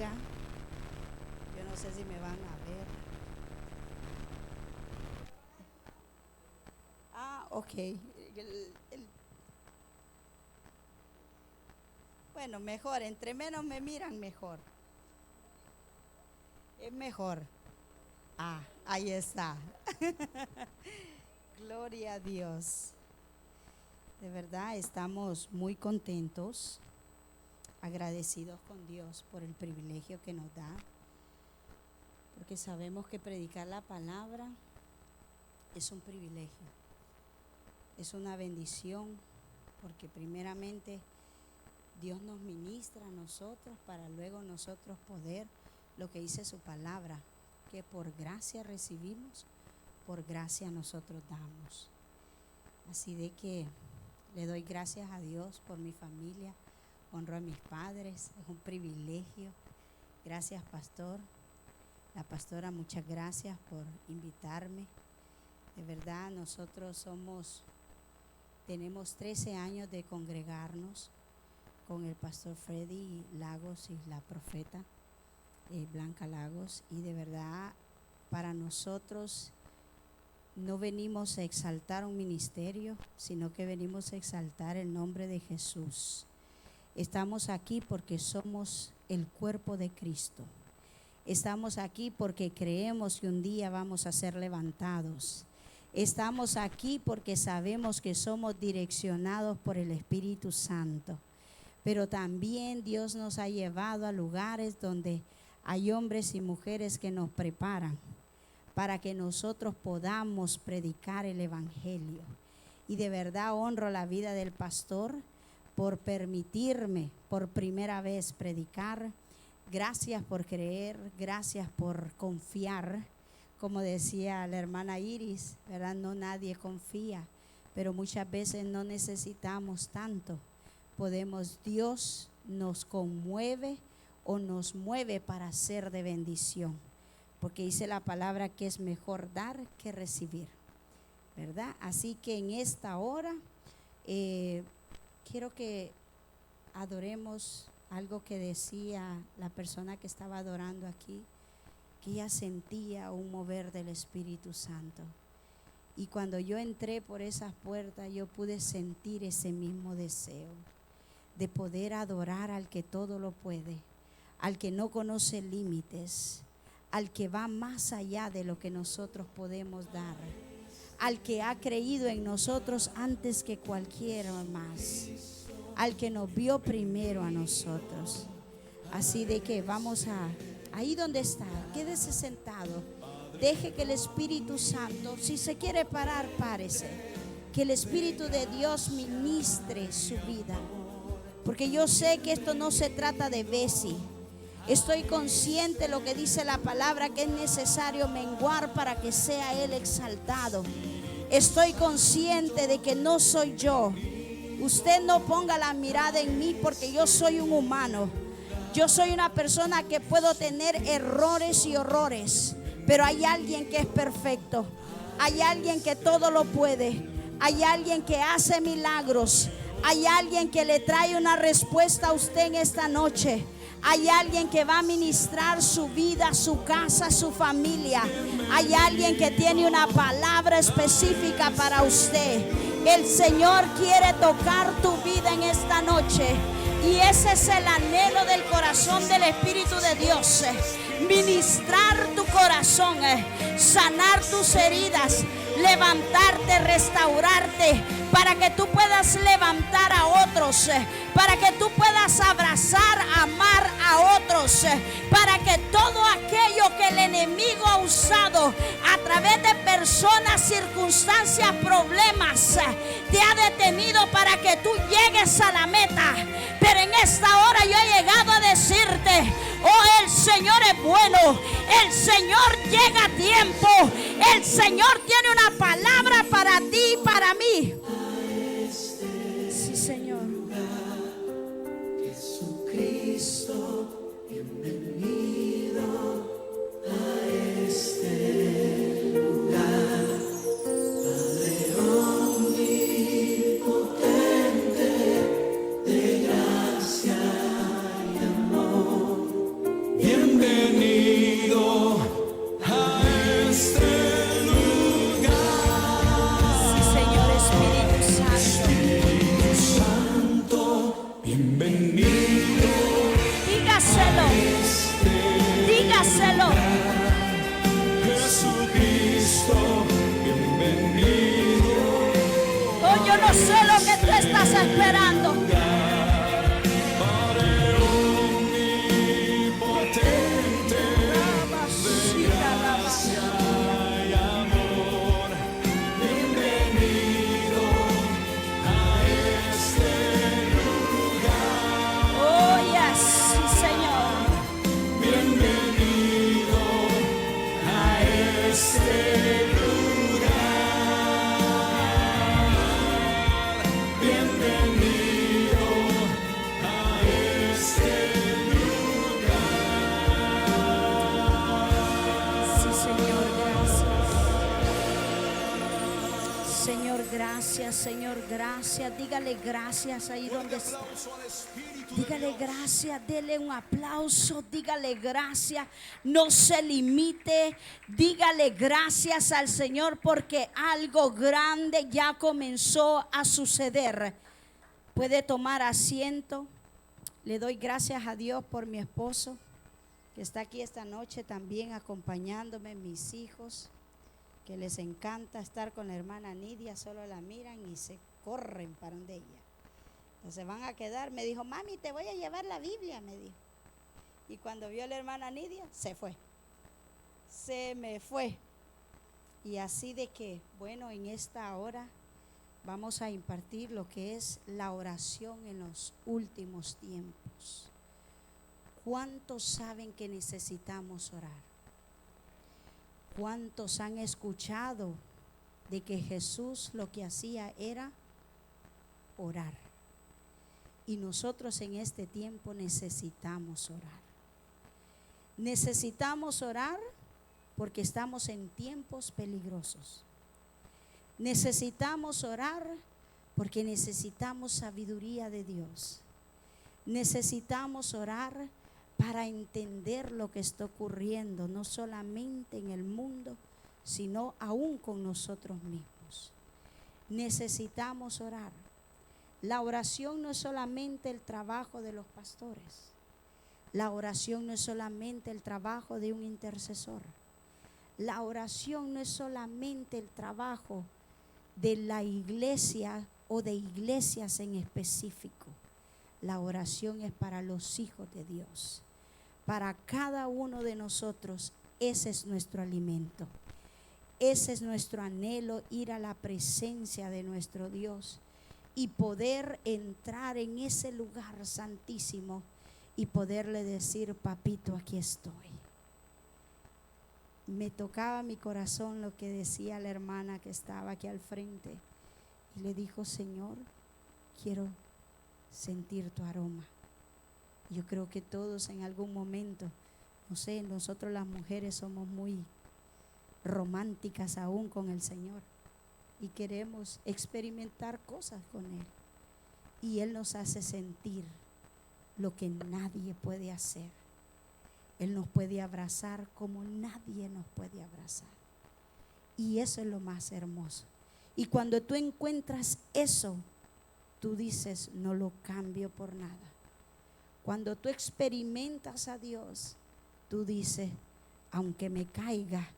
bendiga. Yo no sé si me van a ver. Ok. Bueno, mejor, entre menos me miran, mejor. Es mejor. Ahí está. Gloria a Dios. De verdad estamos muy contentos, agradecidos con Dios por el privilegio que nos da, porque sabemos que predicar la palabra es un privilegio, es una bendición, porque primeramente Dios nos ministra a nosotros para luego nosotros poder, lo que dice su palabra, que por gracia recibimos, por gracia nosotros damos. Así de que le doy gracias a Dios por mi familia, honro a mis padres, es un privilegio. Gracias, pastor. La pastora, muchas gracias por invitarme. De verdad, nosotros tenemos 13 años de congregarnos con el pastor Freddy Lagos y la profeta Blanca Lagos, y de verdad para nosotros no venimos a exaltar un ministerio, sino que venimos a exaltar el nombre de Jesús. Estamos aquí porque somos el cuerpo de Cristo. Estamos aquí porque creemos que un día vamos a ser levantados. Estamos aquí porque sabemos que somos direccionados por el Espíritu Santo. Pero también Dios nos ha llevado a lugares donde hay hombres y mujeres que nos preparan para que nosotros podamos predicar el Evangelio. Y de verdad honro la vida del pastor por permitirme por primera vez predicar. Gracias por creer, gracias por confiar. Como decía la hermana Iris, ¿verdad? No nadie confía, pero muchas veces no necesitamos tanto. Dios nos conmueve o nos mueve para ser de bendición, porque dice la palabra que es mejor dar que recibir, ¿verdad? Así que en esta hora quiero que adoremos algo que decía la persona que estaba adorando aquí, que ella sentía un mover del Espíritu Santo. Y cuando yo entré por esas puertas, yo pude sentir ese mismo deseo de poder adorar al que todo lo puede, al que no conoce límites, al que va más allá de lo que nosotros podemos dar, al que ha creído en nosotros antes que cualquiera más, al que nos vio primero a nosotros. Así de que vamos ahí donde está, quédese sentado, deje que el Espíritu Santo, si se quiere parar, párese, que el Espíritu de Dios ministre su vida, porque yo sé que esto no se trata de Bessie. Estoy consciente de lo que dice la palabra, que es necesario menguar para que sea Él exaltado. Estoy consciente de que no soy yo. Usted no ponga la mirada en mí, porque yo soy un humano. Yo soy una persona que puedo tener errores y horrores, pero hay alguien que es perfecto. Hay alguien que todo lo puede. Hay alguien que hace milagros. Hay alguien que le trae una respuesta a usted en esta noche. Hay alguien que va a ministrar su vida, su casa, su familia. Hay alguien que tiene una palabra específica para usted. El Señor quiere tocar tu vida en esta noche, y ese es el anhelo del corazón del Espíritu de Dios. Ministrar tu corazón, sanar tus heridas, levantarte, restaurarte, para que tú puedas levantar a otros, para que tú puedas abrazar, amar a otros, para que todo aquello que el enemigo ha usado a través de personas, circunstancias, problemas, te ha detenido para que tú llegues a la meta. Pero en esta hora yo he llegado a decirte: oh, el Señor es bueno, el Señor llega a tiempo, el Señor tiene una palabra para ti y para mí. Sí, Señor. Jesucristo, bienvenido a este lugar. Padre omnipotente, de gracia y amor, está esperando. Señor, gracias. Dígale gracias ahí donde está. Dígale gracias, dele un aplauso, dígale gracias. No se limite, dígale gracias al Señor porque algo grande ya comenzó a suceder. Puede tomar asiento. Le doy gracias a Dios por mi esposo que está aquí esta noche también acompañándome, mis hijos, que les encanta estar con la hermana Nidia, solo la miran y se corren para donde ella. Entonces van a quedar, me dijo, mami, te voy a llevar la Biblia, me dijo. Y cuando vio a la hermana Nidia, se fue. Se me fue. Y así de que, bueno, en esta hora vamos a impartir lo que es la oración en los últimos tiempos. ¿Cuántos saben que necesitamos orar? ¿Cuántos han escuchado de que Jesús lo que hacía era orar? Y nosotros en este tiempo necesitamos orar. Necesitamos orar porque estamos en tiempos peligrosos. Necesitamos orar porque necesitamos sabiduría de Dios. Necesitamos orar para entender lo que está ocurriendo, no solamente en el mundo, sino aún con nosotros mismos. Necesitamos orar. La oración no es solamente el trabajo de los pastores. La oración no es solamente el trabajo de un intercesor. La oración no es solamente el trabajo de la iglesia o de iglesias en específico. La oración es para los hijos de Dios. Para cada uno de nosotros, ese es nuestro alimento. Ese es nuestro anhelo, ir a la presencia de nuestro Dios y poder entrar en ese lugar santísimo y poderle decir, papito, aquí estoy. Me tocaba mi corazón lo que decía la hermana que estaba aquí al frente y le dijo, Señor, quiero sentir tu aroma. Yo creo que todos en algún momento, no sé, nosotros las mujeres somos muy románticas aún con el Señor y queremos experimentar cosas con Él. Y Él nos hace sentir lo que nadie puede hacer. Él nos puede abrazar como nadie nos puede abrazar. Y eso es lo más hermoso. Y cuando tú encuentras eso, tú dices, no lo cambio por nada. Cuando tú experimentas a Dios, tú dices, aunque me caiga,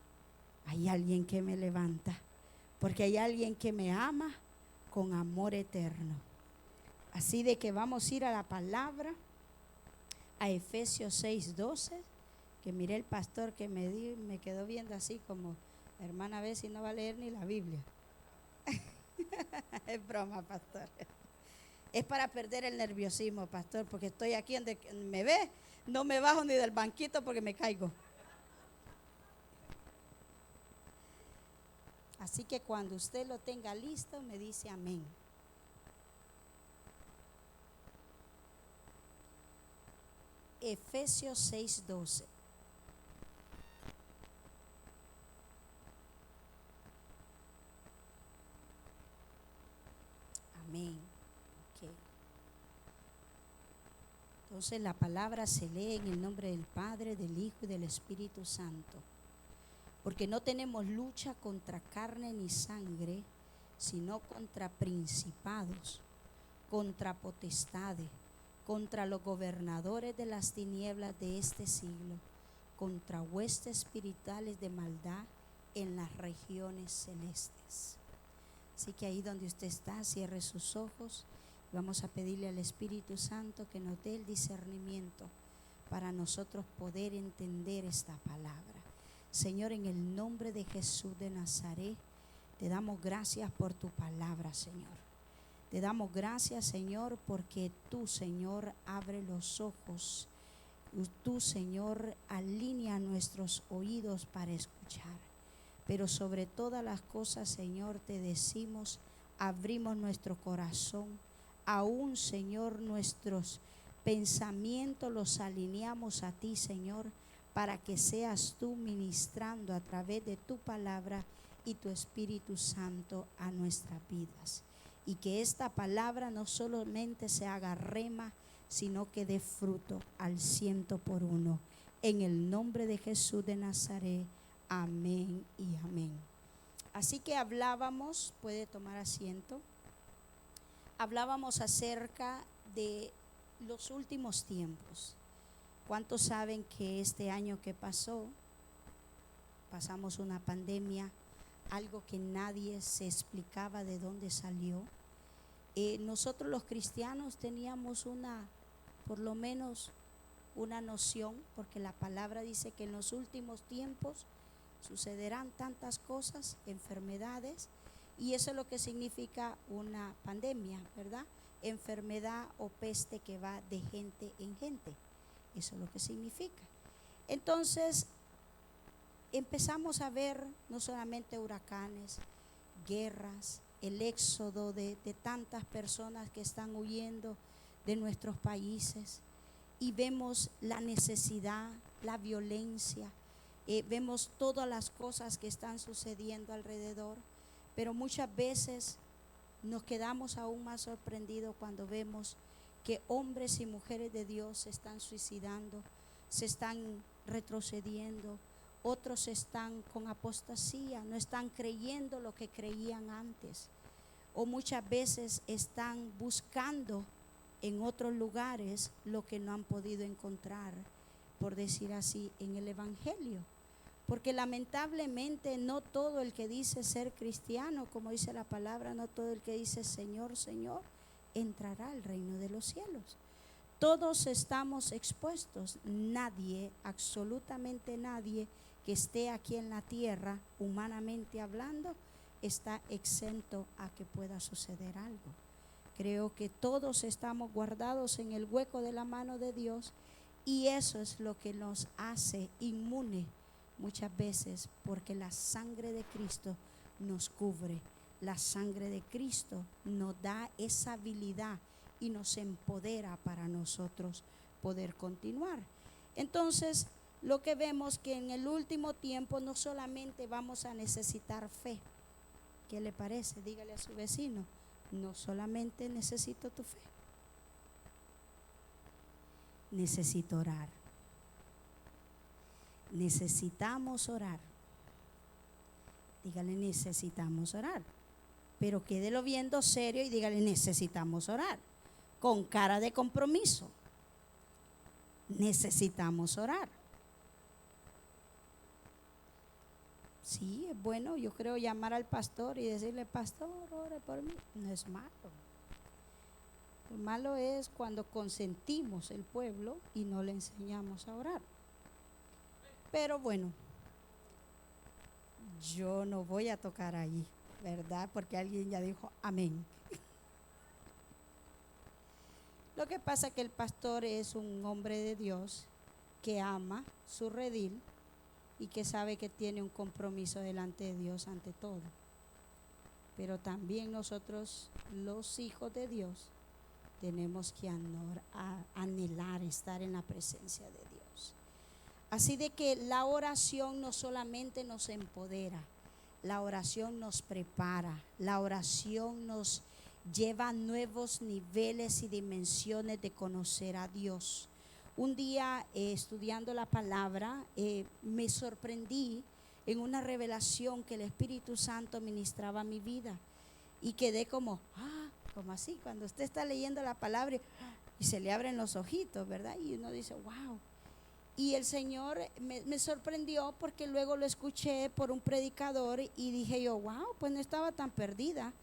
hay alguien que me levanta, porque hay alguien que me ama con amor eterno. Así de que vamos a ir a la palabra, a Efesios 6:12, que miré el pastor que me quedó viendo así como, hermana, a ver si no va a leer ni la Biblia. Es broma, pastor. Es para perder el nerviosismo, pastor, porque estoy aquí donde me ve, no me bajo ni del banquito porque me caigo. Así que cuando usted lo tenga listo, me dice amén. Efesios 6:12. Amén. Okay. Entonces la palabra se lee en el nombre del Padre, del Hijo y del Espíritu Santo. Porque no tenemos lucha contra carne ni sangre, sino contra principados, contra potestades, contra los gobernadores de las tinieblas de este siglo, contra huestes espirituales de maldad en las regiones celestes. Así que ahí donde usted está, cierre sus ojos Vamos a pedirle al Espíritu Santo que nos dé el discernimiento para nosotros poder entender esta palabra. Señor, en el nombre de Jesús de Nazaret, te damos gracias por tu palabra, Señor. Te damos gracias, Señor, porque tú, Señor, abre los ojos. Tú, Señor, alinea nuestros oídos para escuchar. Pero sobre todas las cosas, Señor, te decimos, abrimos nuestro corazón. Aún, Señor, nuestros pensamientos los alineamos a ti, Señor, para que seas tú ministrando a través de tu palabra y tu Espíritu Santo a nuestras vidas. Y que esta palabra no solamente se haga rema, sino que dé fruto al 100%. En el nombre de Jesús de Nazaret, amén y amén. Así que hablábamos, puede tomar asiento, hablábamos acerca de los últimos tiempos. ¿Cuántos saben que este año que pasó, pasamos una pandemia, algo que nadie se explicaba de dónde salió? Nosotros los cristianos teníamos por lo menos una noción, porque la palabra dice que en los últimos tiempos sucederán tantas cosas, enfermedades, y eso es lo que significa una pandemia, ¿verdad? Enfermedad o peste que va de gente en gente, eso es lo que significa. Entonces empezamos a ver no solamente huracanes, guerras, el éxodo de tantas personas que están huyendo de nuestros países, y vemos la necesidad, la violencia, vemos todas las cosas que están sucediendo alrededor, pero muchas veces nos quedamos aún más sorprendidos cuando vemos que hombres y mujeres de Dios se están suicidando, se están retrocediendo, otros están con apostasía, no están creyendo lo que creían antes, o muchas veces están buscando en otros lugares lo que no han podido encontrar, por decir así, en el Evangelio. Porque lamentablemente no todo el que dice ser cristiano, como dice la palabra, no todo el que dice Señor, Señor, entrará al reino de los cielos. Todos estamos expuestos. Nadie, absolutamente nadie que esté aquí en la tierra, humanamente hablando, está exento a que pueda suceder algo. Creo que todos estamos guardados en el hueco de la mano de Dios, y eso es lo que nos hace inmune muchas veces, porque la sangre de Cristo nos cubre. La sangre de Cristo nos da esa habilidad y nos empodera para nosotros poder continuar. Entonces, lo que vemos que en el último tiempo no solamente vamos a necesitar fe. ¿Qué le parece? Dígale a su vecino, no solamente necesito tu fe, necesito orar. Necesitamos orar. Dígale, necesitamos orar. Pero quédelo viendo serio y dígale, necesitamos orar. Con cara de compromiso. Necesitamos orar. Sí, es bueno, yo creo, llamar al pastor y decirle, pastor, ore por mí. No es malo. Lo malo es cuando consentimos el pueblo y no le enseñamos a orar. Pero bueno, yo no voy a tocar ahí, ¿verdad? Porque alguien ya dijo amén. Lo que pasa es que el pastor es un hombre de Dios que ama su redil y que sabe que tiene un compromiso delante de Dios ante todo. Pero también nosotros, los hijos de Dios, tenemos que anhelar estar en la presencia de Dios. Así de que la oración no solamente nos empodera, la oración nos prepara, la oración nos lleva a nuevos niveles y dimensiones de conocer a Dios. Un día estudiando la palabra me sorprendí en una revelación que el Espíritu Santo ministraba a mi vida y quedé como así, cuando usted está leyendo la palabra y se le abren los ojitos, ¿verdad? Y uno dice, wow. Y el Señor me sorprendió porque luego lo escuché por un predicador y dije yo, wow, pues no estaba tan perdida.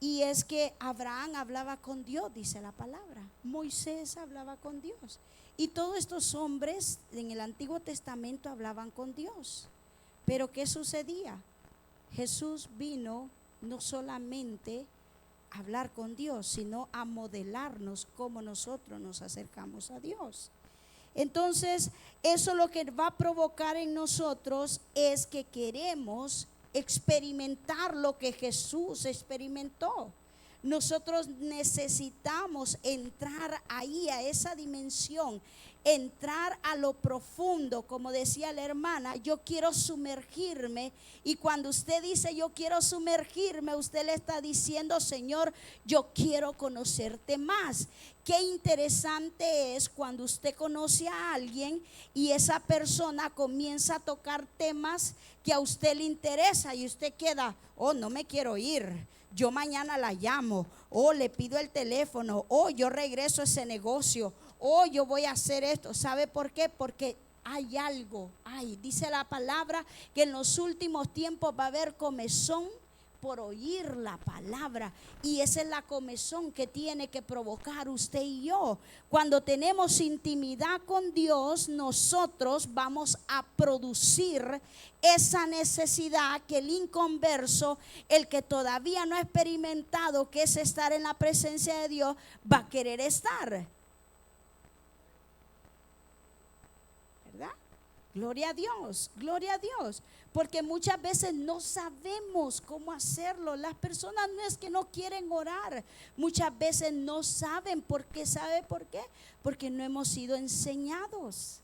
Y es que Abraham hablaba con Dios, dice la palabra. Moisés hablaba con Dios. Y todos estos hombres en el Antiguo Testamento hablaban con Dios. Pero ¿qué sucedía? Jesús vino no solamente a hablar con Dios, sino a modelarnos cómo nosotros nos acercamos a Dios. Entonces, eso lo que va a provocar en nosotros es que queremos experimentar lo que Jesús experimentó. Nosotros necesitamos entrar ahí, a esa dimensión, entrar a lo profundo. Como decía la hermana, yo quiero sumergirme. Y cuando usted dice yo quiero sumergirme, usted le está diciendo: Señor, yo quiero conocerte más. Qué interesante es cuando usted conoce a alguien y esa persona comienza a tocar temas que a usted le interesa y usted queda: oh, no me quiero ir, yo mañana la llamo, o le pido el teléfono, o yo regreso a ese negocio, o yo voy a hacer esto. ¿Sabe por qué? Porque hay algo, dice la palabra que en los últimos tiempos va a haber comezón por oír la palabra, y esa es la comezón que tiene que provocar usted y yo. Cuando tenemos intimidad con Dios, nosotros vamos a producir esa necesidad que el inconverso, el que todavía no ha experimentado que es estar en la presencia de Dios, va a querer estar. ¿Verdad? Gloria a Dios, gloria a Dios. Porque muchas veces no sabemos cómo hacerlo. Las personas no es que no quieren orar, muchas veces no saben por qué. ¿Sabe por qué? Porque no hemos sido enseñados.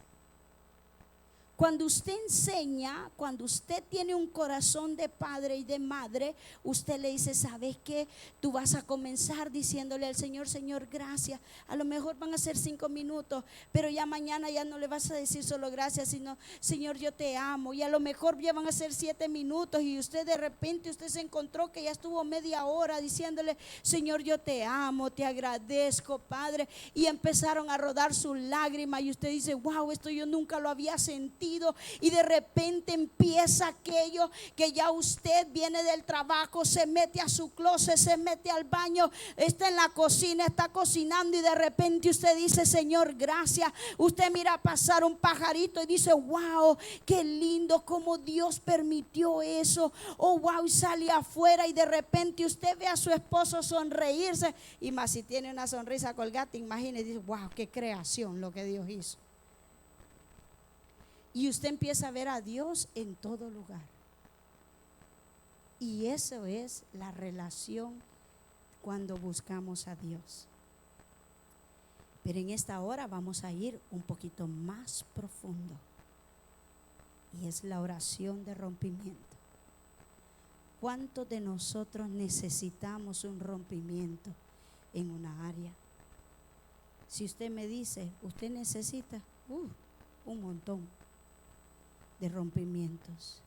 Cuando usted enseña, cuando usted tiene un corazón de padre y de madre, usted le dice: ¿sabes qué? Tú vas a comenzar diciéndole al Señor: Señor, gracias. A lo mejor van a ser 5 minutos, pero ya mañana ya no le vas a decir solo gracias, sino: Señor, yo te amo. Y a lo mejor ya van a ser 7 minutos y usted de repente se encontró que ya estuvo media hora diciéndole: Señor, yo te amo, te agradezco, Padre. Y empezaron a rodar sus lágrimas y usted dice: wow, esto yo nunca lo había sentido. Y de repente empieza aquello que ya usted viene del trabajo, se mete a su closet, se mete al baño, está en la cocina, está cocinando, y de repente usted dice: Señor, gracias. Usted mira pasar un pajarito y dice: wow, qué lindo, cómo Dios permitió eso. Oh, wow, y sale afuera y de repente usted ve a su esposo sonreírse, y más si tiene una sonrisa colgate, imagínese, dice: wow, qué creación lo que Dios hizo. Y usted empieza a ver a Dios en todo lugar. Y eso es la relación cuando buscamos a Dios. Pero en esta hora vamos a ir un poquito más profundo. Y es la oración de rompimiento. ¿Cuántos de nosotros necesitamos un rompimiento en una área? Si usted me dice, usted necesita un montón de rompimientos,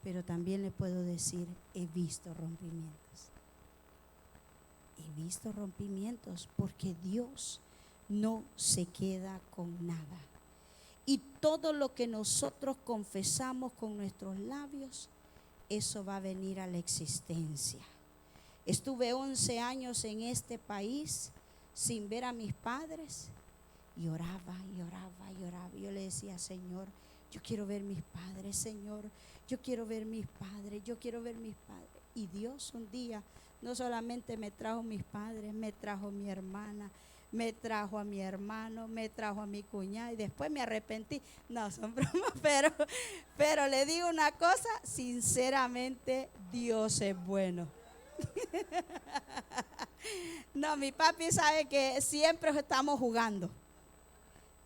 pero también le puedo decir: he visto rompimientos. He visto rompimientos porque Dios no se queda con nada. Y todo lo que nosotros confesamos con nuestros labios, eso va a venir a la existencia. Estuve 11 años en este país sin ver a mis padres, y oraba y oraba y oraba. Yo le decía: Señor, yo quiero ver mis padres, Señor, yo quiero ver mis padres, yo quiero ver mis padres. Y Dios un día no solamente me trajo mis padres, me trajo mi hermana, me trajo a mi hermano, me trajo a mi cuñada, y después me arrepentí. No, son bromas, pero le digo una cosa, sinceramente Dios es bueno. No, mi papi sabe que siempre estamos jugando.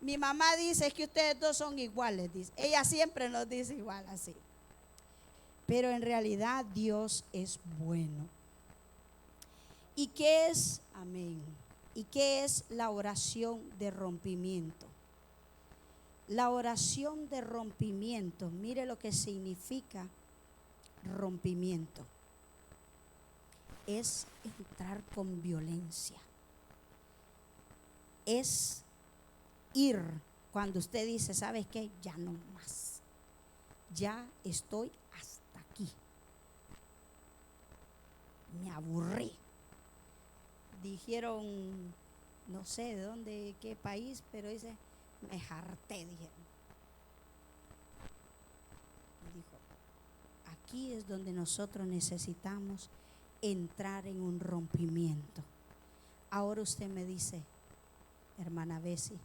Mi mamá dice: es que ustedes dos son iguales, dice. Ella siempre nos dice igual así. Pero en realidad Dios es bueno. ¿Y qué es? Amén. ¿Y qué es la oración de rompimiento? La oración de rompimiento, mire lo que significa rompimiento. Es entrar con violencia. Es ir cuando usted dice: ¿sabes qué? Ya no más. Ya estoy hasta aquí. me aburrí. Dijeron, no sé de dónde, qué país, pero dice, me harté, dijeron. Y dijo, aquí es donde nosotros necesitamos entrar en un rompimiento. Ahora usted me dice, hermana Bessie,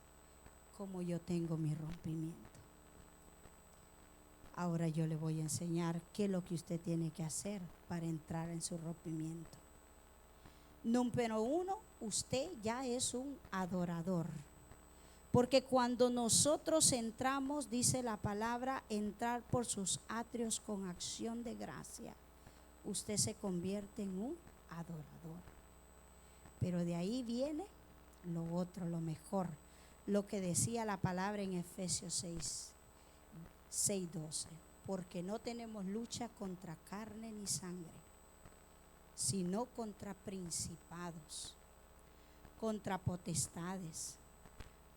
cómo yo tengo mi rompimiento. Ahora yo le voy a enseñar qué es lo que usted tiene que hacer para entrar en su rompimiento. Número 1, usted ya es un adorador. Porque cuando nosotros entramos, dice la palabra, entrar por sus atrios con acción de gracia, usted se convierte en un adorador. Pero de ahí viene lo otro, lo mejor, lo que decía la palabra en Efesios 6:12, porque no tenemos lucha contra carne ni sangre, sino contra principados, contra potestades,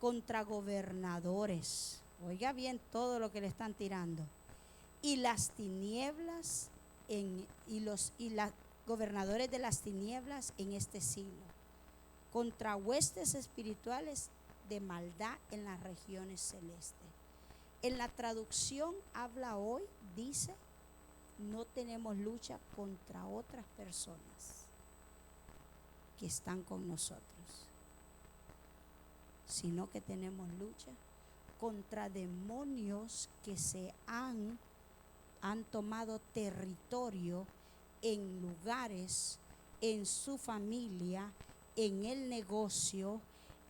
contra gobernadores. Oiga bien todo lo que le están tirando. Y las tinieblas y los gobernadores de las tinieblas en este siglo, contra huestes espirituales de maldad en las regiones celestes. En la traducción habla hoy, dice, no tenemos lucha contra otras personas que están con nosotros, sino que tenemos lucha contra demonios que se han tomado territorio en lugares, en su familia, en el negocio,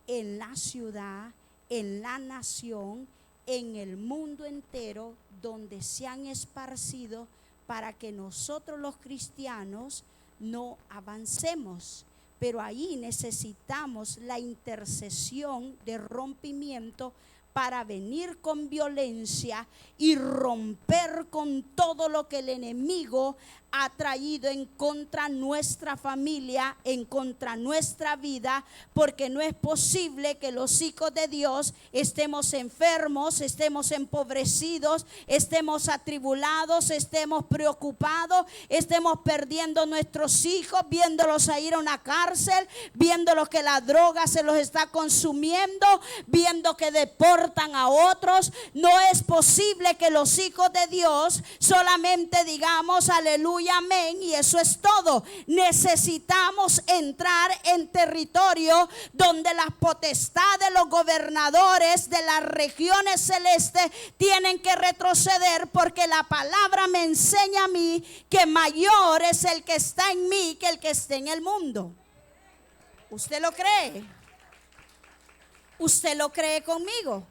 en la ciudad, en la nación, en el mundo entero, donde se han esparcido para que nosotros los cristianos no avancemos. Pero ahí necesitamos la intercesión de rompimiento para venir con violencia y romper con todo lo que el enemigo ha traído en contra nuestra familia, en contra nuestra vida, porque no es posible que los hijos de Dios estemos enfermos, estemos empobrecidos, estemos atribulados, estemos preocupados, estemos perdiendo nuestros hijos, viéndolos a ir a una cárcel, viéndolos que la droga se los está consumiendo, viendo que deportan a otros. No es posible que los hijos de Dios solamente digamos aleluya, amén, y eso es todo. Necesitamos entrar en territorio donde las potestades, los gobernadores de las regiones celestes tienen que retroceder, porque la palabra me enseña a mí que mayor es el que está en mí que el que está en el mundo. ¿Usted lo cree? ¿Usted lo cree conmigo?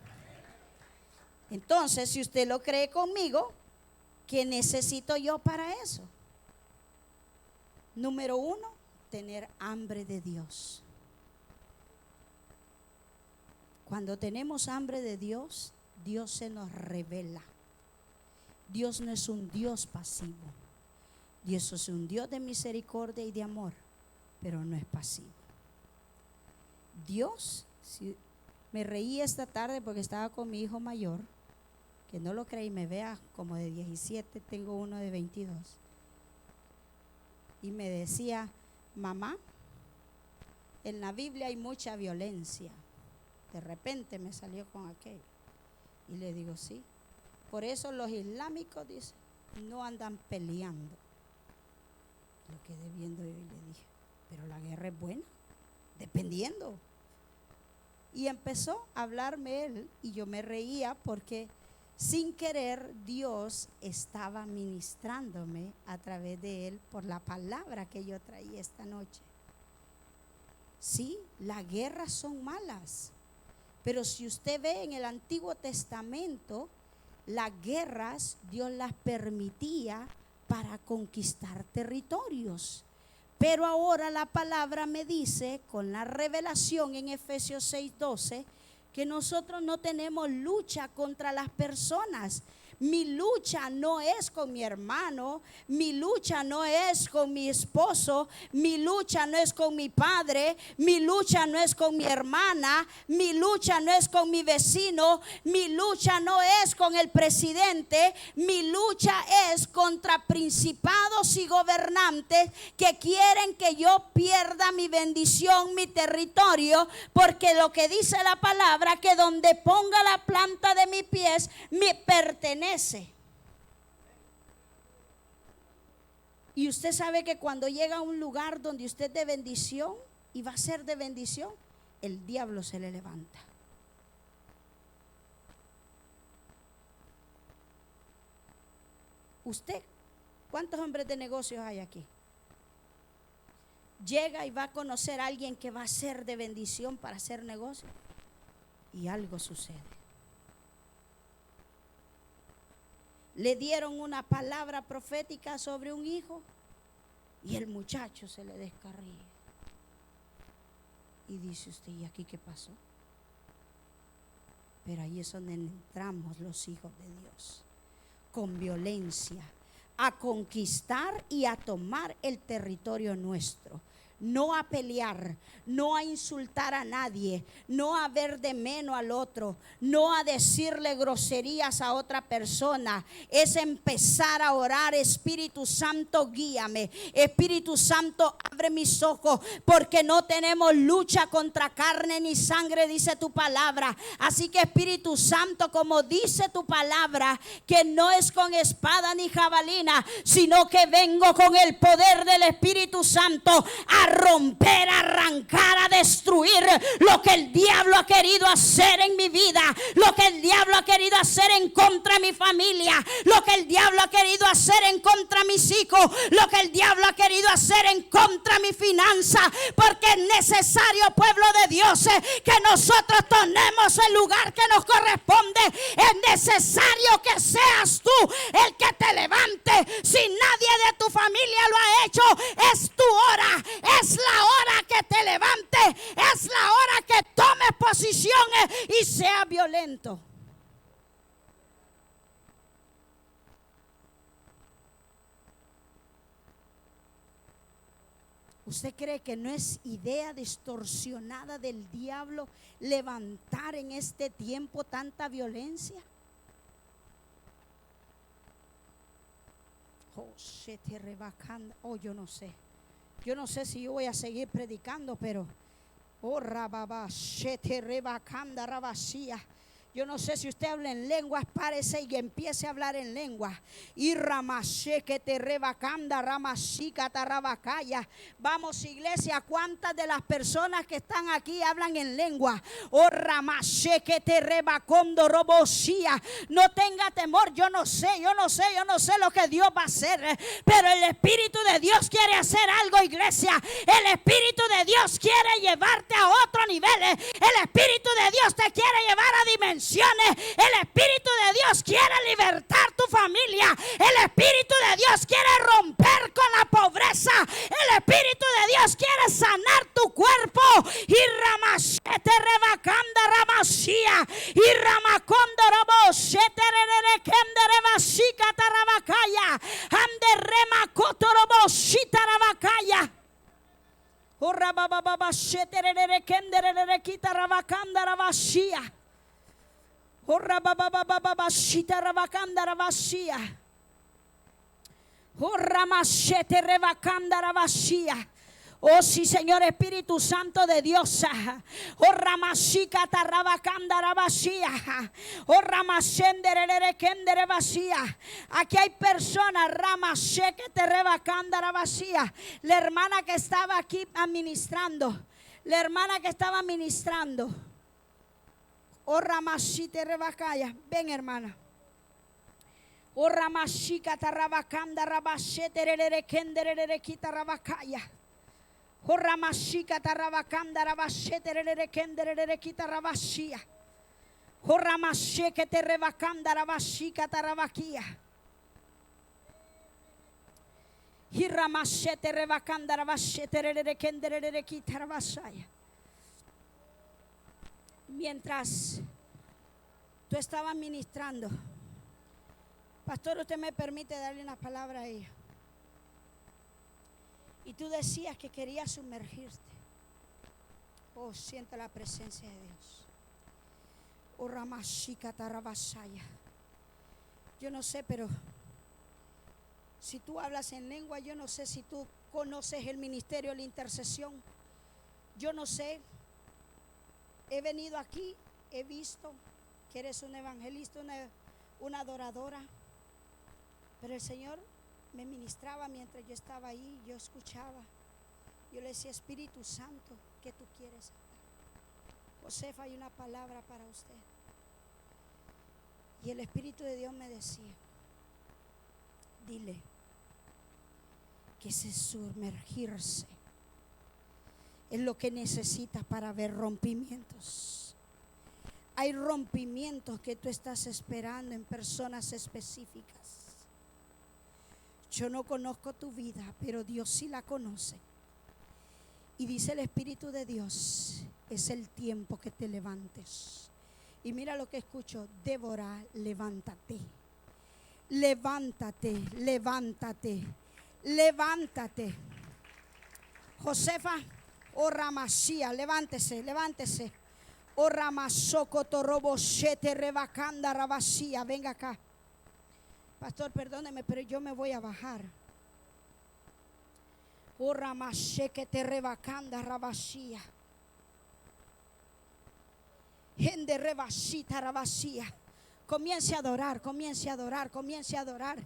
Entonces, si usted lo cree conmigo, ¿qué necesito yo para eso? Número 1, tener hambre de Dios. Cuando tenemos hambre de Dios, Dios se nos revela. Dios no es un Dios pasivo. Dios es un Dios de misericordia y de amor, pero no es pasivo. Dios, me reí esta tarde porque estaba con mi hijo mayor, que no lo creí, me vea como de 17, tengo uno de 22. Y me decía, mamá, en la Biblia hay mucha violencia. De repente me salió con aquello. Y le digo, sí. Por eso los islámicos, dice, no andan peleando. Lo quedé viendo y le dije, pero la guerra es buena, dependiendo. Y empezó a hablarme él y yo me reía porque sin querer Dios estaba ministrándome a través de él por la palabra que yo traía esta noche. Sí, las guerras son malas, pero si usted ve en el Antiguo Testamento, las guerras Dios las permitía para conquistar territorios. Pero ahora la palabra me dice, con la revelación en Efesios 6:12, que nosotros no tenemos lucha contra las personas, Mi lucha no es con mi hermano, mi lucha no es con mi esposo, mi lucha no es con mi padre, mi lucha no es con mi hermana, mi lucha no es con mi vecino, mi lucha no es con el presidente, mi lucha es contra principados y gobernantes que quieren que yo pierda mi bendición, mi territorio, porque lo que dice la palabra, que donde ponga la planta de mis pies me pertenece. Y usted sabe que cuando llega a un lugar donde usted es de bendición y va a ser de bendición, el diablo se le levanta. Usted, ¿cuántos hombres de negocios hay aquí? Llega y va a conocer a alguien que va a ser de bendición para hacer negocio y algo sucede. Le dieron una palabra profética sobre un hijo y el muchacho se le descarría. Y dice usted, ¿y aquí qué pasó? Pero ahí es donde entramos los hijos de Dios, con violencia, a conquistar y a tomar el territorio nuestro. No a pelear, no a insultar a nadie, no a ver de menos al otro, no a decirle groserías a otra persona. Es empezar a orar: Espíritu Santo, guíame. Espíritu Santo, abre mis ojos, porque no tenemos lucha contra carne ni sangre, dice tu palabra. Así que Espíritu Santo, como dice tu palabra, que no es con espada ni jabalina, sino que vengo con el poder del Espíritu Santo a romper, a arrancar, a destruir lo que el diablo ha querido hacer en mi vida, lo que el diablo ha querido hacer en contra de mi familia, lo que el diablo ha querido hacer en contra de mis hijos, lo que el diablo ha querido hacer en contra de mi finanza, porque es necesario, pueblo de Dios, que nosotros tomemos el lugar que nos corresponde. Es necesario que seas tú el que te levante. Si nadie de tu familia lo ha hecho, es tu hora. Es la hora que te levante, es la hora que tomes posiciones y sea violento. ¿Usted cree que no es idea distorsionada del diablo levantar en este tiempo tanta violencia? Oh, yo no sé. Yo no sé si yo voy a seguir predicando, pero yo no sé si usted habla en lenguas, párese y empiece a hablar en lenguas. Y ramashe que te rebacanda, ramashika tarabacaya. Vamos, iglesia, ¿cuántas de las personas que están aquí hablan en lengua? Oh, ramashe que te rebacondo roboshia. No tenga temor, yo no sé lo que Dios va a hacer, pero el Espíritu de Dios quiere hacer algo, iglesia. El Espíritu de Dios quiere llevarte a otro nivel. El Espíritu de Dios te quiere llevar a dimensiones. El Espíritu de Dios quiere libertar tu familia. El Espíritu de Dios quiere romper con la pobreza. El Espíritu de Dios quiere sanar tu cuerpo. Y ramashete rebacanda ramashia. Y ramacondo roboshete rerekende rebashika tarabacaya. Ande remacoto roboshita rabacaya. O rabababashete rerekende rerekita rabacanda rabashia. Oh, rababababashita rabacanda rabashia. Oh, ramashete rebacanda rabashia. Oh, sí, Señor, Espíritu Santo de Dios. Oh, ramashika tarabacanda rabashia. Oh, ramashende kendere vacía. Aquí hay personas, ramasheke te rebacanda rabashia. La hermana que estaba aquí administrando. La hermana que estaba administrando. Oh, ramashite rebacaya. Ven, hermana. Oh, ramashika tarabacanda rabashete rerekende quita rabacaya. Oh, ramashika tarabacanda rabashete rerekende quita rabashia. Oh, ramasheke te rebacanda rabashika tarabakia. Y ramashete rebacanda rabashete rerekende quita rabashaya. Mientras tú estabas ministrando, Pastor, usted me permite darle una palabra a ella. Y tú decías que querías sumergirte. Oh, siento la presencia de Dios. Oh, Ramashika Tarabasaya. Yo no sé, pero si tú hablas en lengua, yo no sé si tú conoces el ministerio de la intercesión. Yo no sé. He venido aquí, he visto que eres un evangelista, una adoradora. Pero el Señor me ministraba mientras yo estaba ahí, yo escuchaba. Yo le decía, Espíritu Santo, ¿qué tú quieres hablar? Josefa, hay una palabra para usted. Y el Espíritu de Dios me decía, dile que ese sumergirse es lo que necesitas para ver rompimientos. Hay rompimientos que tú estás esperando en personas específicas. Yo no conozco tu vida, pero Dios sí la conoce. Y dice el Espíritu de Dios, es el tiempo que te levantes. Y mira lo que escucho, Débora, levántate. Levántate, levántate, levántate. Josefa, oh Ramasía, levántese, levántese. Oh Ramasoko Torobo Shete Rebacanda Rabasía, venga acá. Pastor, perdóneme, pero yo me voy a bajar. Oh Ramasheke te rebacanda Rabasía. Gente rebasita Rabasía. Comience a adorar, comience a adorar, comience a adorar.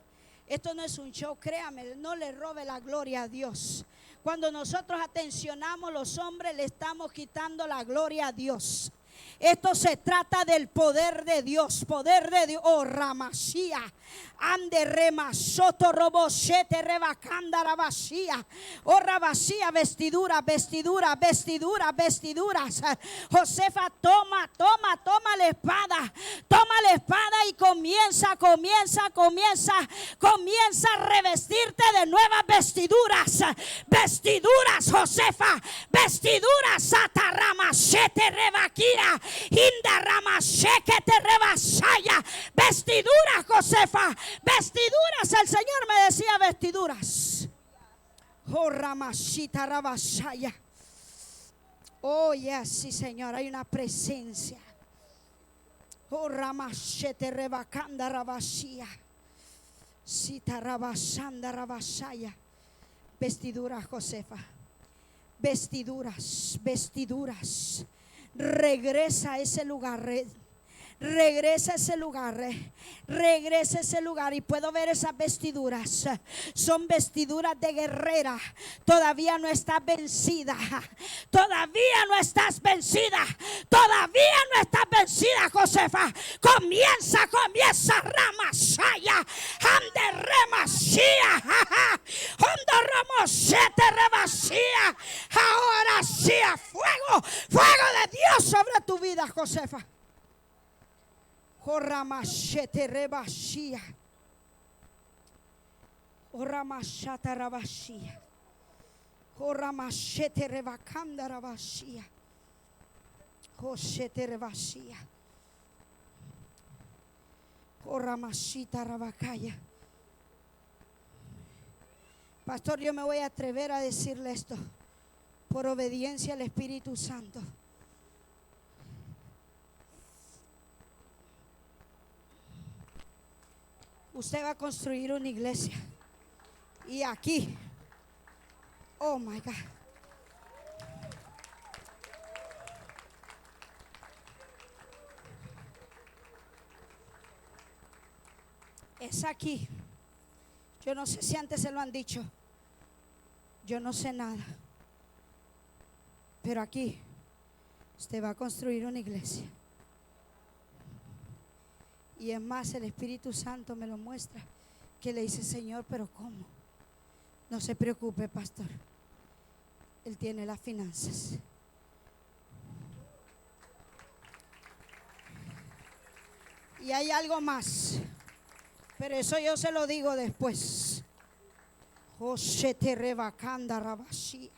Esto no es un show, créame, no le robe la gloria a Dios. Cuando nosotros atencionamos los hombres, le estamos quitando la gloria a Dios. Esto se trata del poder de Dios, poder de Dios. Oh Ramasía, ande remasoto roboshete rebacanda rabasía. Oh Rabasía, vestidura, vestidura, vestidura, vestiduras. Josefa, toma la espada, toma la espada y comienza a revestirte de nuevas vestiduras. Vestiduras, Josefa, vestiduras, sataramashete rebaquira. Inda Ramasheke te rebasaya. Vestiduras, Josefa, vestiduras. El Señor me decía vestiduras. Oh Ramashita Rabasaya. Oh yes, sí Señor, hay una presencia. Oh Ramashete rebacanda Rabasía. Sita Rabasanda Rabasaya. Vestiduras, Josefa. Vestiduras, vestiduras. Regresa a ese lugar. Regresa a ese lugar, regresa a ese lugar y puedo ver esas vestiduras. Son vestiduras de guerrera. Todavía no estás vencida. Todavía no estás vencida. Todavía no estás vencida, Josefa. Comienza, Ramasaya. Ande remasía. Ando ramosete rebasía. Ahora sí, a fuego de Dios sobre tu vida, Josefa. Joramashete rebashia. Joramashata rabashia. Joramashete rebakanda rabashia. Joshete rebashia. Joramashita rabakaya. Pastor, yo me voy a atrever a decirle esto por obediencia al Espíritu Santo. Usted va a construir una iglesia. Y aquí, oh my God, es aquí. Yo no sé si antes se lo han dicho. Yo no sé nada. Pero aquí usted va a construir una iglesia. Y es más, el Espíritu Santo me lo muestra, que le dice, Señor, pero ¿cómo? No se preocupe, pastor. Él tiene las finanzas. Y hay algo más, pero eso yo se lo digo después. José te rebacanda rabashia.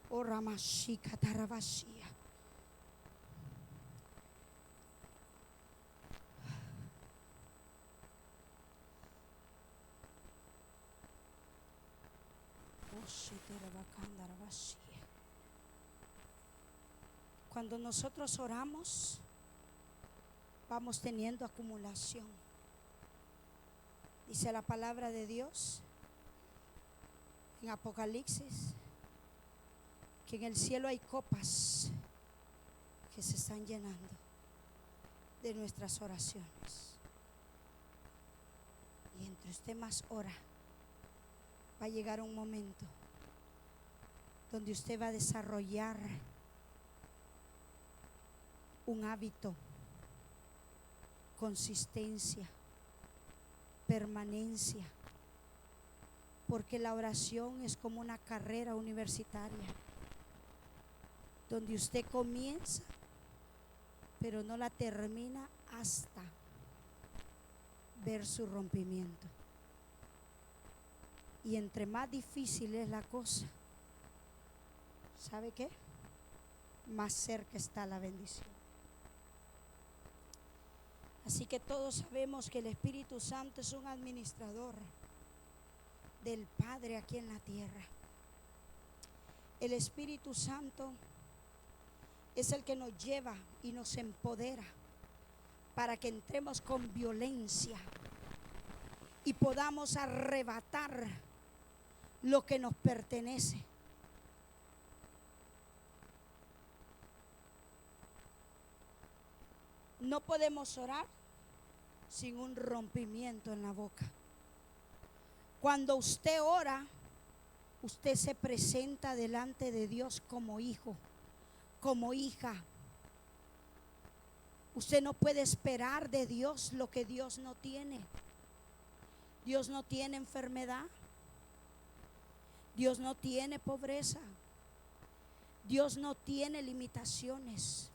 O ramashika tarabashia. Cuando nosotros oramos, vamos teniendo acumulación. Dice la palabra de Dios en Apocalipsis que en el cielo hay copas que se están llenando de nuestras oraciones. Y entre usted más ora, va a llegar un momento donde usted va a desarrollar un hábito, consistencia, permanencia, porque la oración es como una carrera universitaria donde usted comienza pero no la termina hasta ver su rompimiento. Y entre más difícil es la cosa, ¿sabe qué? Más cerca está la bendición. Así que todos sabemos que el Espíritu Santo es un administrador del Padre aquí en la tierra. El Espíritu Santo es el que nos lleva y nos empodera para que entremos con violencia y podamos arrebatar lo que nos pertenece. No podemos orar sin un rompimiento en la boca. Cuando usted ora, usted se presenta delante de Dios como hijo, como hija. Usted no puede esperar de Dios lo que Dios no tiene. Dios no tiene enfermedad. Dios no tiene pobreza. Dios no tiene limitaciones.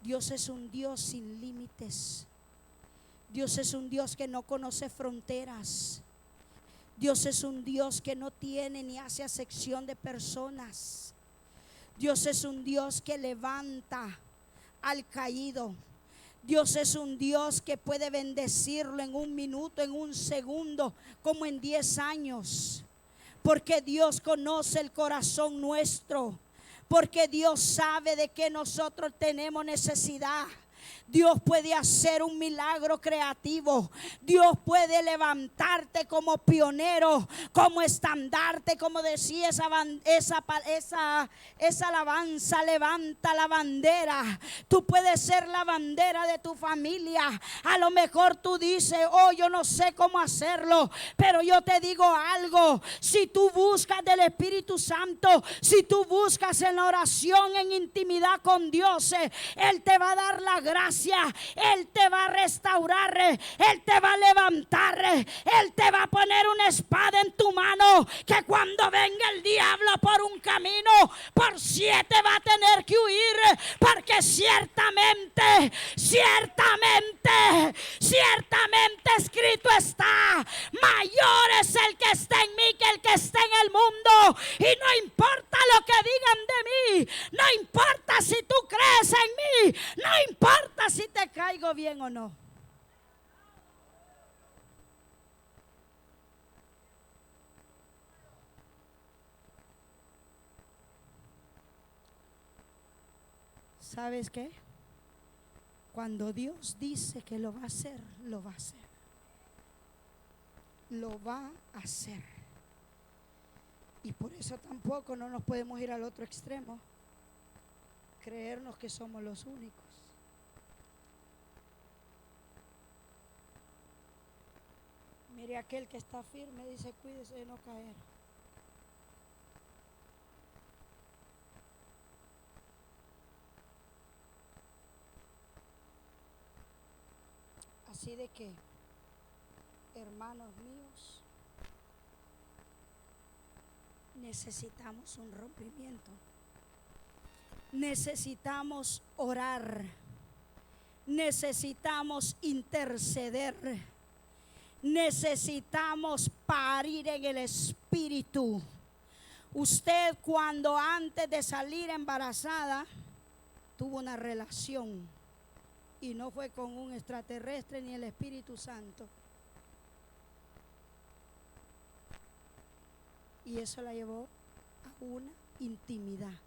Dios es un Dios sin límites. Dios es un Dios que no conoce fronteras. Dios es un Dios que no tiene ni hace acepción de personas. Dios es un Dios que levanta al caído. Dios es un Dios que puede bendecirlo en un minuto, en un segundo, como en 10 años. Porque Dios conoce el corazón nuestro. Porque Dios sabe de que nosotros tenemos necesidad. Dios puede hacer un milagro creativo. Dios puede levantarte como pionero, como estandarte, como decía esa alabanza, levanta la bandera. Tú puedes ser la bandera de tu familia. A lo mejor tú dices, oh, yo no sé cómo hacerlo, pero yo te digo algo. Si tú buscas del Espíritu Santo, si tú buscas en la oración, en intimidad con Dios, Él te va a dar la gracia. Él te va a restaurar, Él te va a levantar, Él te va a poner una espada en tu mano, que cuando venga el diablo por un camino, por 7 va a tener que huir, porque ciertamente escrito está: mayor es el que está en mí que el que está en el mundo. Y no importa lo que digan de mí, no importa si tú crees en mí, no importa si te caigo bien o no. ¿Sabes qué? Cuando Dios dice que lo va a hacer, lo va a hacer. Lo va a hacer. Y por eso tampoco no nos podemos ir al otro extremo, creernos que somos los únicos. Mire, aquel que está firme dice: cuídese de no caer. Así de que, hermanos míos, necesitamos un rompimiento. Necesitamos orar. Necesitamos interceder. Necesitamos parir en el Espíritu. Usted, cuando antes de salir embarazada tuvo una relación, y no fue con un extraterrestre ni el Espíritu Santo. Y eso la llevó a una intimidad.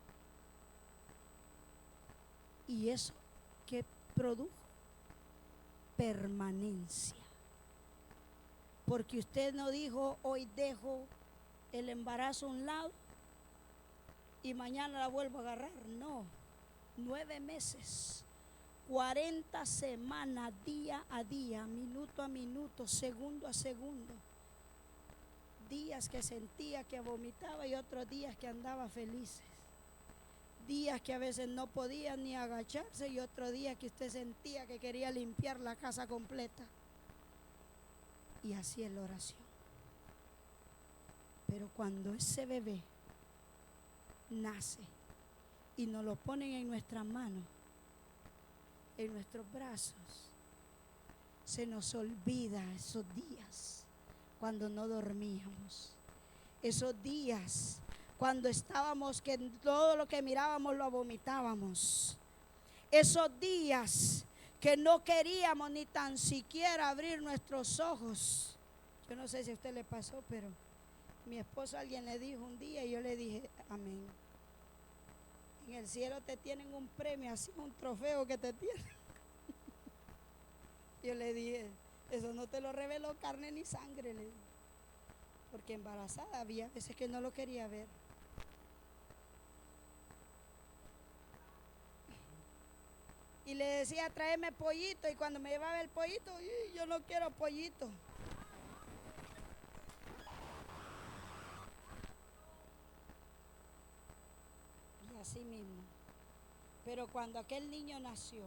Y eso que produjo permanencia. Porque usted no dijo, hoy dejo el embarazo a un lado y mañana la vuelvo a agarrar. No, 9 meses, 40 semanas, día a día, minuto a minuto, segundo a segundo. Días que sentía que vomitaba y otros días que andaba felices. Días que a veces no podía ni agacharse y otros días que usted sentía que quería limpiar la casa completa. Y así es la oración. Pero cuando ese bebé nace y nos lo ponen en nuestras manos, en nuestros brazos, se nos olvida esos días cuando no dormíamos, esos días cuando estábamos que todo lo que mirábamos lo vomitábamos, esos días que no queríamos ni tan siquiera abrir nuestros ojos. Yo no sé si a usted le pasó, pero mi esposo, alguien le dijo un día y yo le dije, amén. En el cielo te tienen un premio, así un trofeo que te tienen. Yo le dije, eso no te lo reveló carne ni sangre, le dije. Porque embarazada había veces que no lo quería ver. Y le decía, tráeme pollito, y cuando me llevaba el pollito, yo no quiero pollito. Y así mismo. Pero cuando aquel niño nació,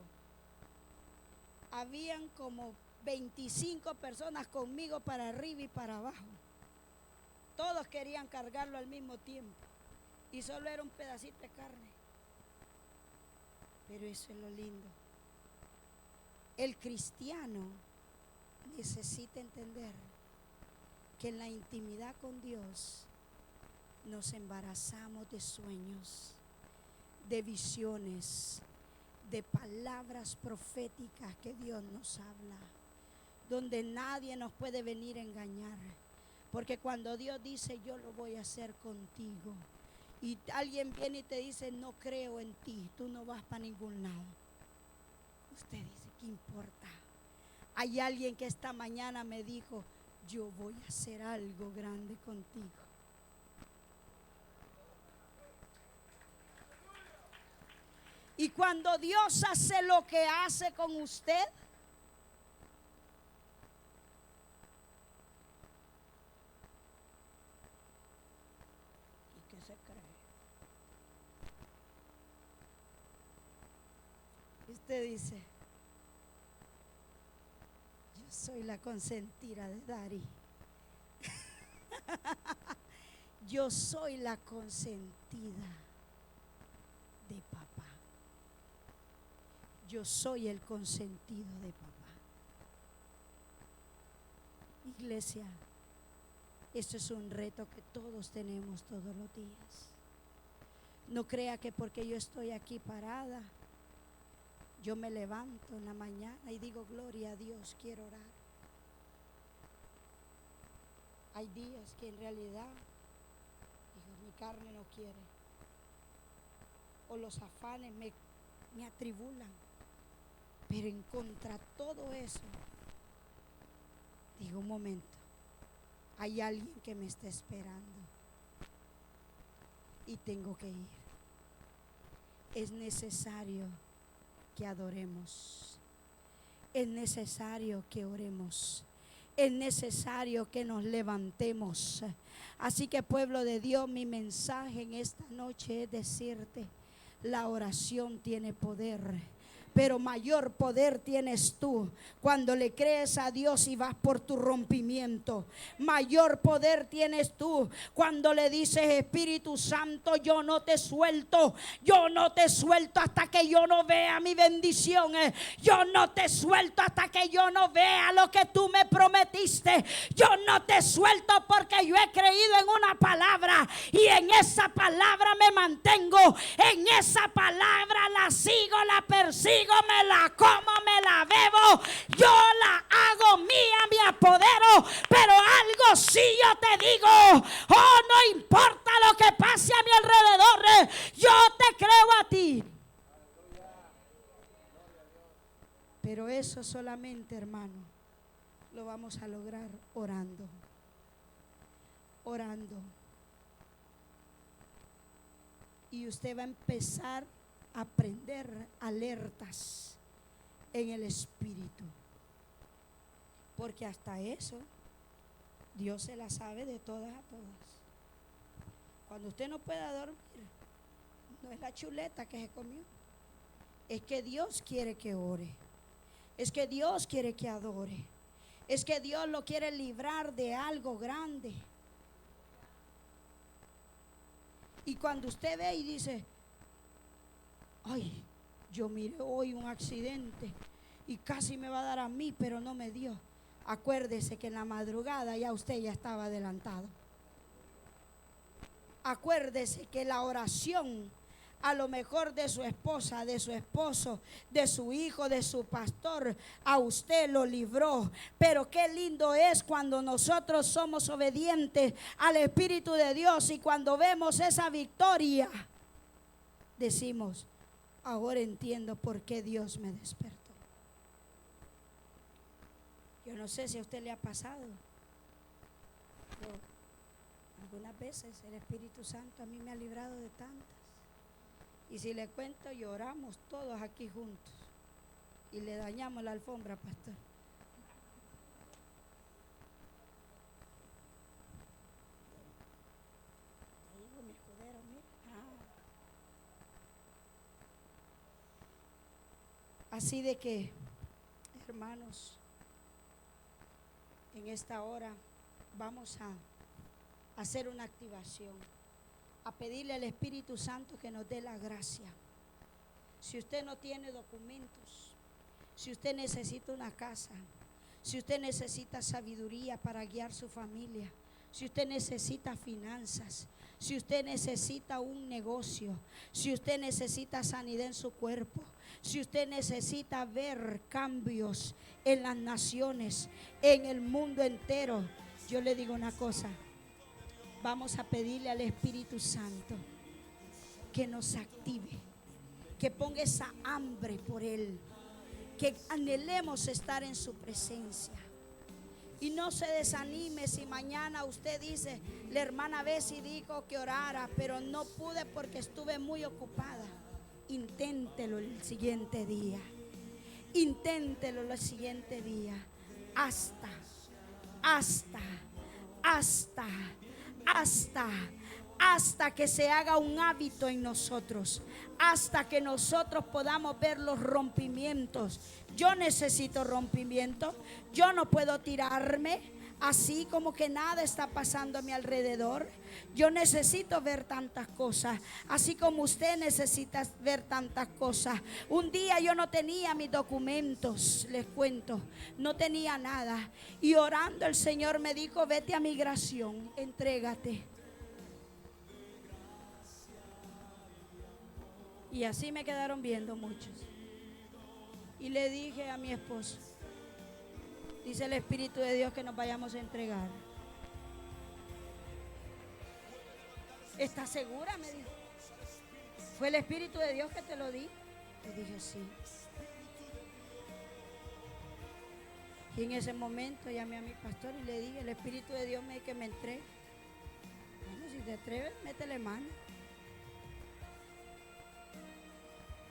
habían como 25 personas conmigo para arriba y para abajo. Todos querían cargarlo al mismo tiempo. Y solo era un pedacito de carne. Pero eso es lo lindo. El cristiano necesita entender que en la intimidad con Dios nos embarazamos de sueños, de visiones, de palabras proféticas que Dios nos habla, donde nadie nos puede venir a engañar. Porque cuando Dios dice, yo lo voy a hacer contigo, y alguien viene y te dice, no creo en ti, tú no vas para ningún lado, usted dice, ¿qué importa? Hay alguien que esta mañana me dijo, yo voy a hacer algo grande contigo. Y cuando Dios hace lo que hace con usted, ¿y qué se cree? Usted dice, yo soy la consentida de Dari. Yo soy la consentida de papá. Yo soy el consentido de papá. Iglesia, esto es un reto que todos tenemos todos los días. No crea que porque yo estoy aquí parada, yo me levanto en la mañana y digo, gloria a Dios, quiero orar. Hay días que en realidad digo, mi carne no quiere. O los afanes me atribulan. Pero en contra de todo eso, digo, un momento, hay alguien que me está esperando y tengo que ir. Es necesario que adoremos, es necesario que oremos, es necesario que nos levantemos. Así que, pueblo de Dios, mi mensaje en esta noche es decirte, la oración tiene poder. Pero mayor poder tienes tú cuando le crees a Dios y vas por tu rompimiento. Mayor poder tienes tú cuando le dices, Espíritu Santo, yo no te suelto. Yo no te suelto hasta que yo no vea mi bendición. Yo no te suelto hasta que yo no vea lo que tú me prometiste. Yo no te suelto porque yo he creído en una palabra y en esa palabra me mantengo. En esa palabra la sigo, la persigo, me la como, me la bebo, yo la hago mía, me apodero. Pero algo sí yo te digo, oh, no importa Pero eso solamente, hermano, lo vamos a lograr orando. Orando. Y usted va a empezar a aprender alertas en el espíritu. Porque hasta eso Dios se la sabe de todas a todas. Cuando usted no pueda dormir, no es la chuleta que se comió. Es que Dios quiere que ore. Es que Dios quiere que adore. Es que Dios lo quiere librar de algo grande. Y cuando usted ve y dice, ay, yo miré hoy un accidente y casi me va a dar a mí, pero no me dio. Acuérdese que en la madrugada ya usted ya estaba adelantado. Acuérdese que la oración a lo mejor de su esposa, de su esposo, de su hijo, de su pastor, a usted lo libró. Pero qué lindo es cuando nosotros somos obedientes al Espíritu de Dios y cuando vemos esa victoria, decimos, ahora entiendo por qué Dios me despertó. Yo no sé si a usted le ha pasado, pero algunas veces el Espíritu Santo a mí me ha librado de tantas. Y si le cuento, lloramos todos aquí juntos y le dañamos la alfombra, pastor. Ahí digo mi escudero, mira. Así de que, hermanos, en esta hora vamos a hacer una activación, a pedirle al Espíritu Santo que nos dé la gracia. Si usted no tiene documentos, si usted necesita una casa, si usted necesita sabiduría para guiar su familia, si usted necesita finanzas, si usted necesita un negocio, si usted necesita sanidad en su cuerpo, si usted necesita ver cambios en las naciones, en el mundo entero, yo le digo una cosa. Vamos a pedirle al Espíritu Santo que nos active, que ponga esa hambre por Él, que anhelemos estar en su presencia. Y no se desanime si mañana usted dice, la hermana Bessie dijo que orara, pero no pude porque estuve muy ocupada. Inténtelo el siguiente día. Inténtelo el siguiente día. Hasta que se haga un hábito en nosotros, hasta que nosotros podamos ver los rompimientos. Yo necesito rompimiento. Yo no puedo tirarme así como que nada está pasando a mi alrededor. Yo necesito ver tantas cosas, así como usted necesita ver tantas cosas. Un día yo no tenía mis documentos, les cuento, no tenía nada. Y orando el Señor me dijo, vete a migración, entrégate. Y así me quedaron viendo muchos. Y le dije a mi esposo, dice el Espíritu de Dios que nos vayamos a entregar. ¿Estás segura? Me dijo. ¿Fue el Espíritu de Dios que te lo di? Le dije sí. Y en ese momento llamé a mi pastor y le dije, el Espíritu de Dios me dice que me entregue. Bueno, si te atreves, métele mano.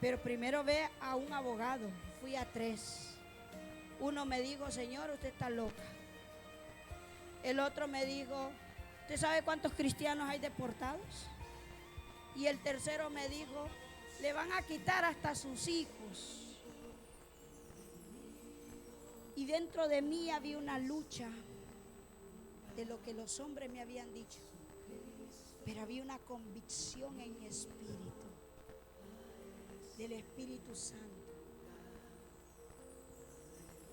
Pero primero ve a un abogado. Fui a 3. Uno me dijo, señor, usted está loca. El otro me dijo, ¿usted sabe cuántos cristianos hay deportados? Y el tercero me dijo, le van a quitar hasta sus hijos. Y dentro de mí había una lucha de lo que los hombres me habían dicho. Pero había una convicción en mi espíritu, del Espíritu Santo.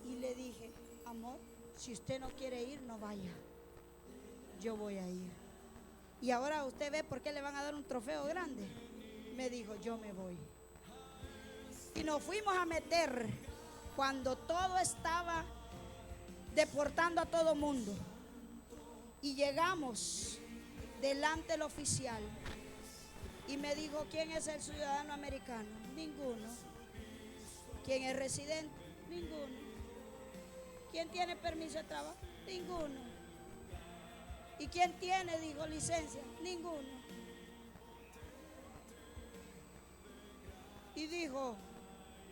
Y le dije, amor, si usted no quiere ir, no vaya. Yo voy a ir. Y ahora usted ve por qué le van a dar un trofeo grande. Me dijo, yo me voy. Y nos fuimos a meter cuando todo estaba deportando a todo mundo. Y llegamos delante del oficial. Y me dijo, ¿quién es el ciudadano americano? Ninguno. ¿Quién es residente? Ninguno. ¿Quién tiene permiso de trabajo? Ninguno. ¿Y quién tiene, dijo, licencia? Ninguno. Y dijo,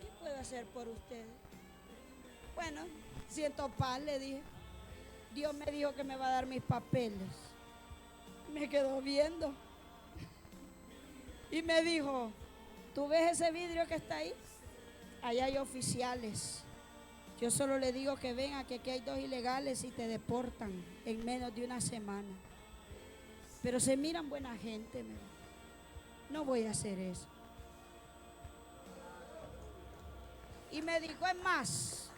¿qué puedo hacer por ustedes? Bueno, siento paz, le dije. Dios me dijo que me va a dar mis papeles. Me quedó viendo. Y me dijo, ¿tú ves ese vidrio que está ahí? Allá hay oficiales. Yo solo le digo que vengan, que aquí hay 2 ilegales y te deportan en menos de una semana. Pero se miran buena gente. No voy a hacer eso. Y me dijo, es más,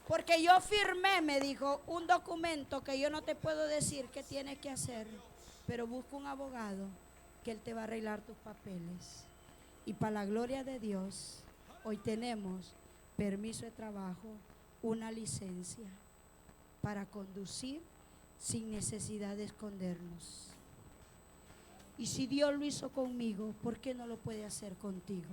porque yo firmé, me dijo, un documento que yo no te puedo decir qué tienes que hacer, pero busca un abogado que él te va a arreglar tus papeles. Y para la gloria de Dios, hoy tenemos permiso de trabajo, una licencia para conducir sin necesidad de escondernos. Y si Dios lo hizo conmigo, ¿por qué no lo puede hacer contigo?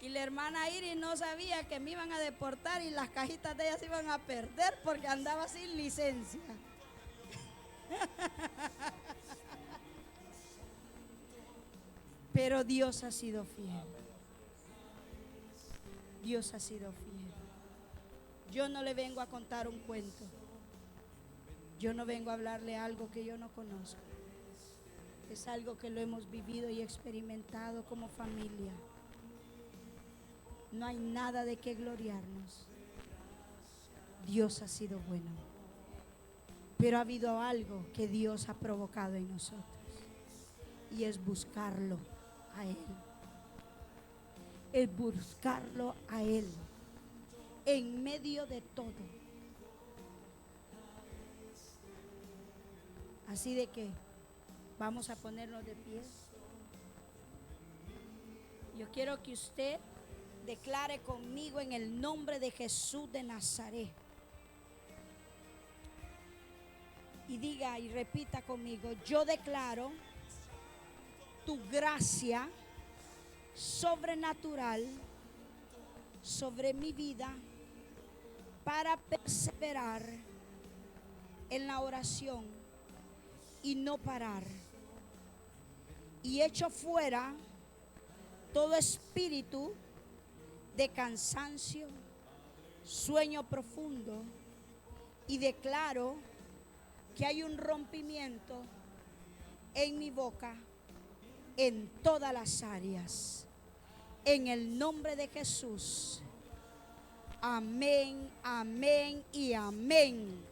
Y la hermana Iris no sabía que me iban a deportar y las cajitas de ella se iban a perder porque andaba sin licencia. Pero Dios ha sido fiel. Dios ha sido fiel. Yo no le vengo a contar un cuento. Yo no vengo a hablarle algo que yo no conozco. Es algo que lo hemos vivido y experimentado como familia. No hay nada de qué gloriarnos. Dios ha sido bueno. Pero ha habido algo que Dios ha provocado en nosotros. Y es buscarlo a Él. Es buscarlo a Él. En medio de todo. Así de que vamos a ponernos de pie. Yo quiero que usted declare conmigo en el nombre de Jesús de Nazaret. Y diga y repita conmigo, yo declaro tu gracia sobrenatural sobre mi vida para perseverar en la oración y no parar. Y echo fuera todo espíritu de cansancio, sueño profundo, y declaro que hay un rompimiento en mi boca en todas las áreas. En el nombre de Jesús. Amén, amén y amén.